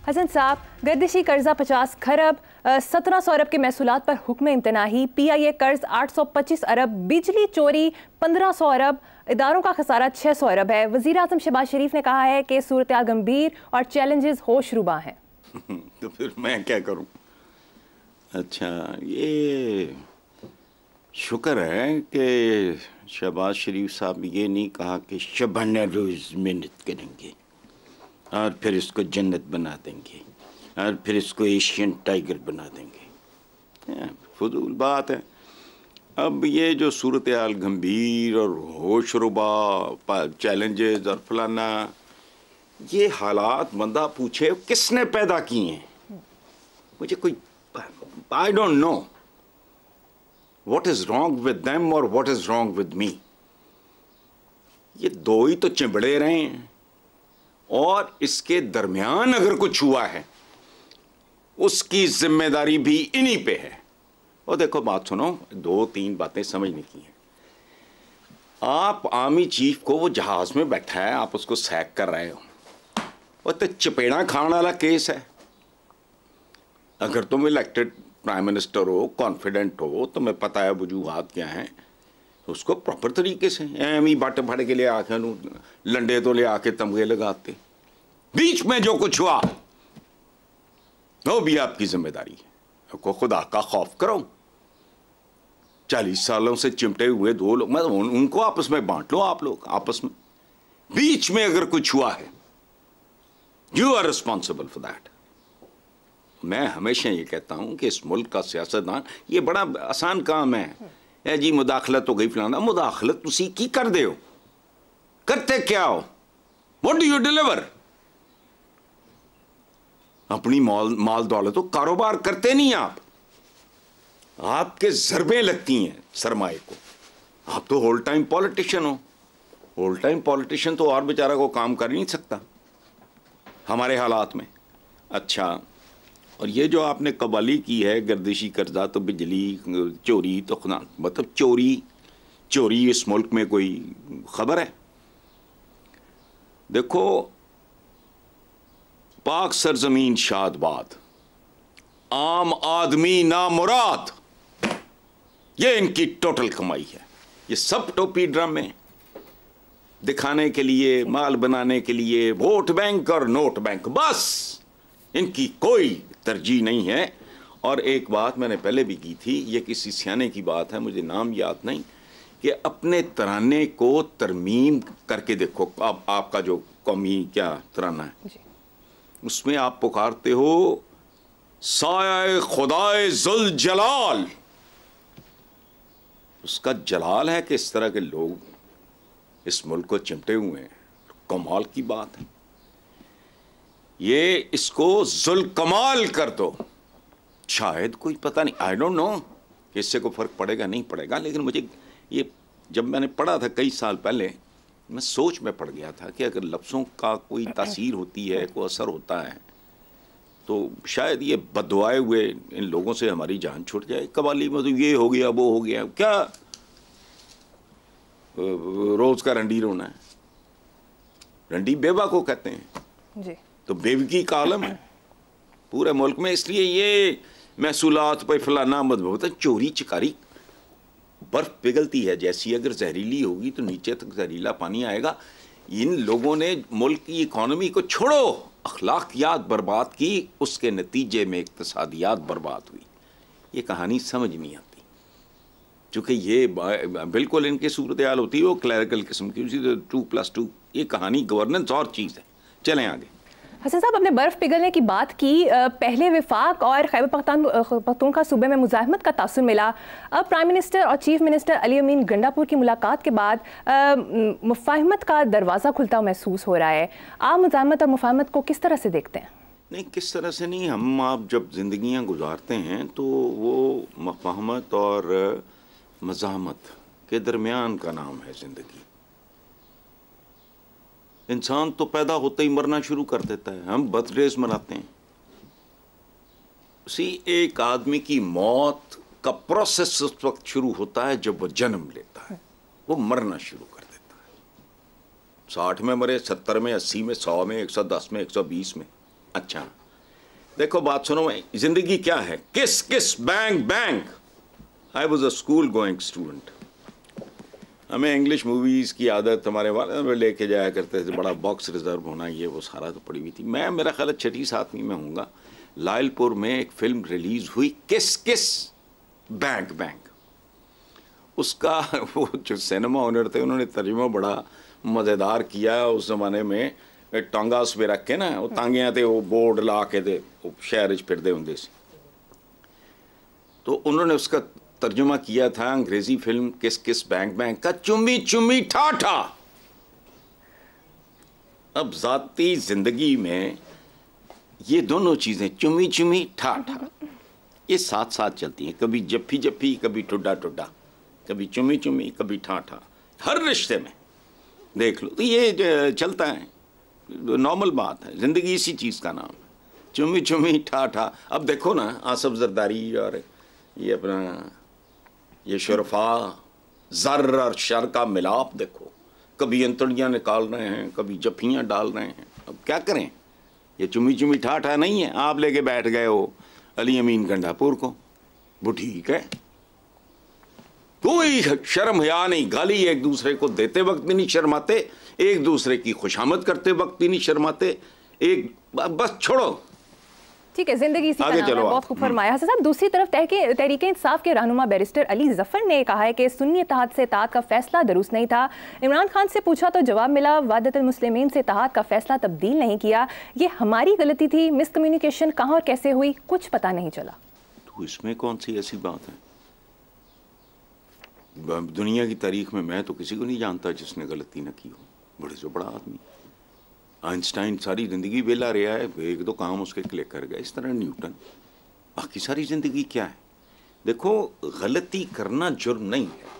हसन साहब, गर्दिशी कर्जा 50 खरब, 1700 अरब के महसूलात पर हुक्म इम्तनाही, PIA कर्ज 825 अरब, बिजली चोरी 1500 अरब, इदारों का खसारा 600 अरब है। वज़ीर आज़म शहबाज शरीफ ने कहा है कि सूरत-ए-हाल गंभीर और चैलेंजेस होशरुबा हैं। तो फिर मैं क्या करूं? अच्छा, ये शुक्र है कि शहबाज शरीफ साहब ये नहीं कहा कि शबाना रोज मेहनत करेंगे और फिर इसको जन्नत बना देंगे और फिर इसको एशियन टाइगर बना देंगे। फजूल बात है। अब ये जो सूरत हाल गंभीर और होशरुबा चैलेंजेस और फलाना, ये हालात बंदा पूछे किसने पैदा किए हैं? मुझे कोई I don't know what is wrong with them और what is wrong with me. ये दो ही तो चिंबड़े रहे हैं और इसके दरमियान अगर कुछ हुआ है उसकी जिम्मेदारी भी इन्हीं पे है। और देखो बात सुनो, दो तीन बातें समझने की हैं। आप आर्मी चीफ को, वो जहाज में बैठा है, आप उसको सैक कर रहे हो, वो तो चपेड़ा खाने वाला केस है। अगर तुम इलेक्टेड प्राइम मिनिस्टर हो, कॉन्फिडेंट हो, तुम्हें पता है वजूहात क्या हैं, तो उसको प्रॉपर तरीके से एम ही बट फट के ले आके लंडे तो ले आके तमगे लगाते। बीच में जो कुछ हुआ वो भी आपकी जिम्मेदारी है। को खुदा का खौफ करो। 40 सालों से चिमटे हुए दो लोग, मतलब उनको आपस में बांट लो। आप लोग आपस में, बीच में अगर कुछ हुआ है, you are responsible for that. मैं हमेशा ये कहता हूं कि इस मुल्क का सियासतदान, ये बड़ा आसान काम है जी, मुदाखलत हो गई फलाना। मुदाखलत तुसी की कर दे हो, करते क्या हो? What do you deliver? अपनी माल दौलत हो, कारोबार करते नहीं आप। आपके ज़रबें लगती हैं सरमाए को। आप तो होल टाइम पॉलिटिशियन हो। होल टाइम पॉलिटिशियन तो और बेचारा को काम कर नहीं सकता हमारे हालात में। अच्छा, और ये जो आपने कबाली की है, गर्दिशी कर्जा तो बिजली चोरी, तो खुदा मतलब चोरी इस मुल्क में कोई खबर है? देखो, पाक सरजमीन शादबाद, आम आदमी ना मुराद, ये इनकी टोटल कमाई है। ये सब टोपी ड्रामे दिखाने के लिए, माल बनाने के लिए, वोट बैंक और नोट बैंक, बस इनकी कोई तरजीह नहीं है। और एक बात मैंने पहले भी की थी, ये किसी सियाने की बात है, मुझे नाम याद नहीं, कि अपने तराने को तरमीम करके देखो। आपका जो कौमी क्या तराना है, उसमें आप पुकारते हो साया खुदाए जुल जलाल। उसका जलाल है कि इस तरह के लोग इस मुल्क को चिमटे हुए हैं। कमाल की बात है। ये इसको जुल कमाल कर दो, शायद कोई पता नहीं, आई डोंट नो कि इससे कोई फर्क पड़ेगा नहीं पड़ेगा। लेकिन मुझे ये, जब मैंने पढ़ा था कई साल पहले, मैं सोच में पड़ गया था कि अगर लफ्ज़ों का कोई तासीर होती है, कोई असर होता है, तो शायद ये बददुआए हुए इन लोगों से हमारी जान छूट जाए। कबाली में तो ये हो गया, वो हो गया, क्या रोज़ का रंडी रोना है? रंडी बेवा को कहते हैं जी। तो बेवकी का आलम है पूरे मुल्क में। इसलिए ये महसूलात पर फलाना मत, चोरी चकारी, बर्फ पिघलती है जैसी, अगर जहरीली होगी तो नीचे तक जहरीला पानी आएगा। इन लोगों ने मुल्क की इकॉनमी को छोड़ो, अखलाकियात बर्बाद की, उसके नतीजे में इक्तिसादियात बर्बाद हुई। ये कहानी समझ नहीं आती, क्योंकि ये बिल्कुल इनकी सूरत हाल होती है वो क्लैरिकल किस्म की, 2+2। ये कहानी गवर्नेंस और चीज़ है। चलें आगे। हसन साहब, आपने बर्फ़ पिघलने की बात की। पहले विफाक और खैबर पख्तूनख्वा सूबे में मुज़ाहमत का तासुर मिला। अब प्राइम मिनिस्टर और चीफ मिनिस्टर अली अमीन गंडापुर की मुलाकात के बाद मुफाहमत का दरवाज़ा खुलता महसूस हो रहा है। आप मुज़ाहमत और मुफाहमत को किस तरह से देखते हैं? नहीं, किस तरह से नहीं, हम आप जब ज़िंदगियाँ गुजारते हैं तो वो मुफाहमत और मज़ाहमत के दरमियान का नाम है ज़िंदगी। इंसान तो पैदा होते ही मरना शुरू कर देता है। हम बर्थडेज मनाते हैं। उसी एक आदमी की मौत का प्रोसेस उस वक्त शुरू होता है जब वो जन्म लेता है, वो मरना शुरू कर देता है। 60 में मरे, 70 में, 80 में, 100 में, 110 में, 120 में। अच्छा, देखो बात सुनो, जिंदगी क्या है, किस किस bang bang. I was a school going student. हमें इंग्लिश मूवीज़ की आदत हमारे वाले में लेके जाया करते थे, बड़ा बॉक्स रिजर्व होना, ये वो सारा तो पड़ी हुई थी। मैं, मेरा ख्याल 6ठी 7वीं में हूँगा, लायलपुर में एक फिल्म रिलीज़ हुई, किस किस बैंक बैंक। उसका वो जो सिनेमा ओनर थे उन्होंने तर्जुमा बड़ा मज़ेदार किया। उस ज़माने में टांगा उस पे रख के ना, वो तांगियां थे, वो बोर्ड ला के थे, वो शहर फिरते होंगे सी। तो उन्होंने उसका तर्जुमा किया था अंग्रेजी फिल्म किस किस बैंक बैंक का, चुम्मी चुम्मी ठाठा। अब जाती जिंदगी में ये दोनों चीजें, चुम्मी चुम्मी ठाठा, ये साथ साथ चलती हैं। कभी जप्फी जप्फी, कभी टुड्डा टुड्डा, कभी चुम्मी चुम्मी, कभी ठाठा। हर रिश्ते में देख लो तो ये चलता है, नॉर्मल बात है। जिंदगी इसी चीज का नाम है, चुम्मी चुम्मी ठाठा। अब देखो ना, आसफ जरदारी और ये अपना ये शरफा, ज़र और शर का मिलाप देखो, कभी अंतड़ियाँ निकाल रहे हैं, कभी जफ्फियाँ डाल रहे हैं। अब क्या करें, ये चुम्मी चुम्मी ठाठा नहीं है। आप लेके बैठ गए हो अली अमीन गंडापुर को, वो ठीक है, कोई शर्म हया नहीं, गाली एक दूसरे को देते वक्त भी नहीं शर्माते, एक दूसरे की खुशामद करते वक्त भी नहीं शर्माते, एक बस छोड़ो। ठीक है, जिंदगी इसी का नाम है, बहुत खूब फरमाया हसन साहब। दूसरी तरफ तहरीक इंसाफ के रहनुमा बैरिस्टर अली जफर ने कहा है कि सुन्नी इत्तेहाद से इत्तेहाद का फैसला दुरुस्त नहीं था। इमरान खान से पूछा तो जवाब मिला, वहदतुल मुस्लिमीन से इत्तेहाद का फैसला तब्दील नहीं किया, ये हमारी गलती थी, मिसकम्युनिकेशन कहाँ और कैसे हुई कुछ पता नहीं चला। तो इसमें कौन सी ऐसी बात है? दुनिया की तारीख में मैं तो किसी को नहीं जानता जिसने गलती न की हो, बड़े से बड़ा आदमी। आइंस्टाइन सारी ज़िंदगी वेला रहा है, एक दो काम उसके क्लिक कर गए, इस तरह न्यूटन। बाकी सारी ज़िंदगी क्या है? देखो, गलती करना जुर्म नहीं है,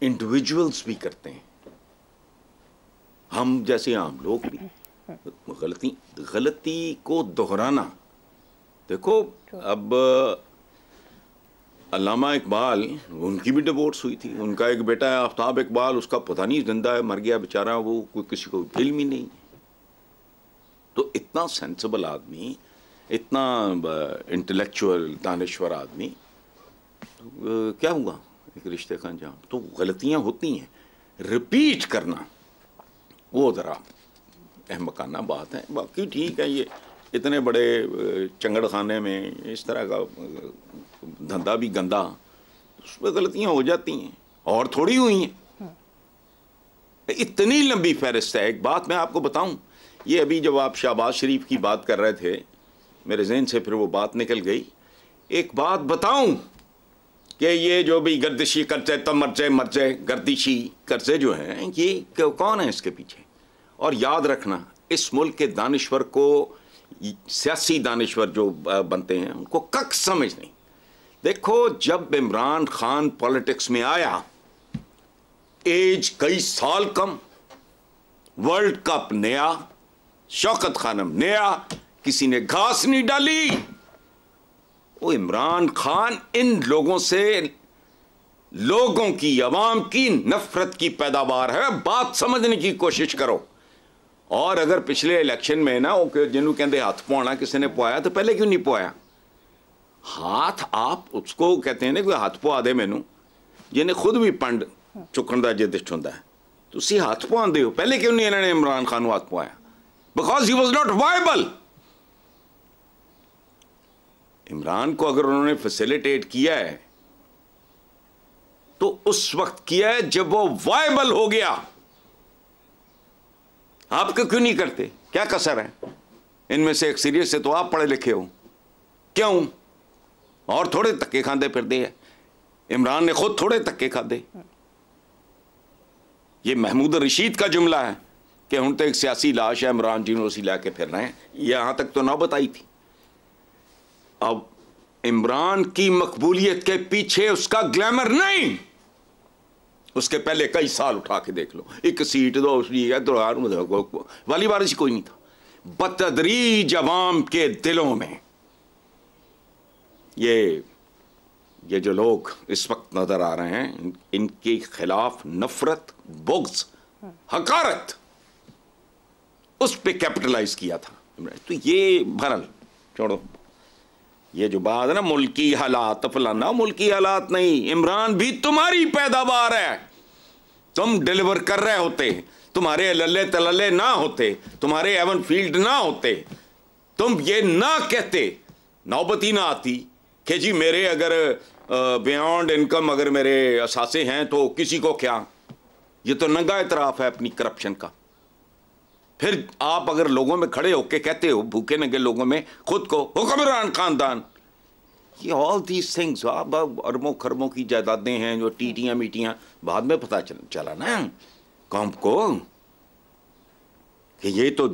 इंडिविजुअल्स भी करते हैं, हम जैसे आम लोग भी। गलती को दोहराना, देखो अब अल्लामा इकबाल, उनकी भी डिवोर्स हुई थी, उनका एक बेटा है आफ्ताब इकबाल, उसका पता नहीं जिंदा है मर गया बेचारा, वो कोई किसी को फिल्म ही नहीं। तो इतना सेंसिबल आदमी, इतना इंटेलेक्चुअल दानिश्वर आदमी, तो क्या हुआ एक रिश्ते का अंजाम? तो गलतियां होती हैं, रिपीट करना वो ज़रा अहमकाना बात है। बाकी ठीक है, ये इतने बड़े चंगड़ खाने में इस तरह का धंधा भी गंदा, उसमें गलतियां हो जाती हैं, और थोड़ी हुई हैं। इतनी लंबी फहरिस्त है। एक बात मैं आपको बताऊं, ये अभी जब आप शहबाज शरीफ की बात कर रहे थे, मेरे जहन से फिर वो बात निकल गई। एक बात बताऊं कि ये जो भी गर्दिशी कर्जे, तब मर्चे गर्दिशी कर्जे जो हैं, ये कौन है इसके पीछे? और याद रखना, इस मुल्क के दानिश्वर को, सियासी दानिश्वर जो बनते हैं, उनको कख समझ नहीं। देखो, जब इमरान खान पॉलिटिक्स में आया, एज कई साल कम, वर्ल्ड कप नया, शौकत खानम नया, किसी ने घास नहीं डाली। वो इमरान खान इन लोगों से, लोगों की, अवाम की नफरत की पैदावार है। बात समझने की कोशिश करो। और अगर पिछले इलेक्शन में ना वो जिन्होंने कहते हाथ पवाना किसी ने पवाया, तो पहले क्यों नहीं पवाया हाथ? आप उसको कहते हैं ना कोई हाथ पवा दे मैनू, जिन्हें खुद भी पंड चुकन का जिदिष्ट होता है, तो उसी हाथ पवाते हो, पहले क्यों नहीं इन्होंने इमरान खान को हाथ पवाया? Because he was not viable. Imran को अगर उन्होंने फैसिलिटेट किया है तो उस वक्त किया है जब वो वायबल हो गया। आपको क्यों नहीं करते? क्या कसर है इनमें से? अक्सरियत से तो आप पढ़े लिखे हो, क्यों? और थोड़े धक्के खाते फिरते हैं। इमरान ने खुद थोड़े धक्के खाते। ये महमूद रशीद का जुमला है कि हूं तो एक सियासी लाश है, इमरान जी उसी लाके फिर रहे हैं, यहां तक तो नौबत आई थी। अब इमरान की मकबूलियत के पीछे उसका ग्लैमर नहीं, उसके पहले कई साल उठा के देख लो, एक सीट दो वाली बारिश कोई नहीं था। बतदरीज अवाम के दिलों में ये जो लोग इस वक्त नजर आ रहे हैं, इनके खिलाफ नफरत, बुग़्ज़, हकारत, उस पे कैपिटलाइज किया था। तो ये भरल छोड़ो ये जो बात है ना मुल्की हालात फलाना, मुल्की हालात नहीं, इमरान भी तुम्हारी पैदावार है। तुम डिलीवर कर रहे होते, तुम्हारे लल्ले तलल्ले ना होते, तुम्हारे एवन फील्ड ना होते, तुम ये ना कहते, नौबत ही ना आती कि जी मेरे अगर बियॉन्ड इनकम अगर मेरे असासे हैं तो किसी को क्या। ये तो नंगा इतराफ है अपनी करप्शन का। फिर आप अगर लोगों में खड़े होके कहते हो, भूखे नंगे लोगों में खुद को हुक्मरान खानदान, ये ऑल दीज थिंग्स, आप अरबों खरबों की जायदादें हैं जो टीटियां मीटियां, बाद में पता चला ना कौम को कि ये तो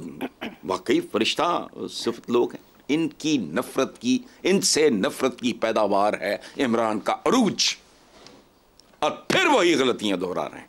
वाकई फरिश्ता सिफत लोग हैं। इनकी नफरत की, इनसे नफरत की पैदावार है इमरान का अरूज, और फिर वही गलतियां दोहरा रहे हैं।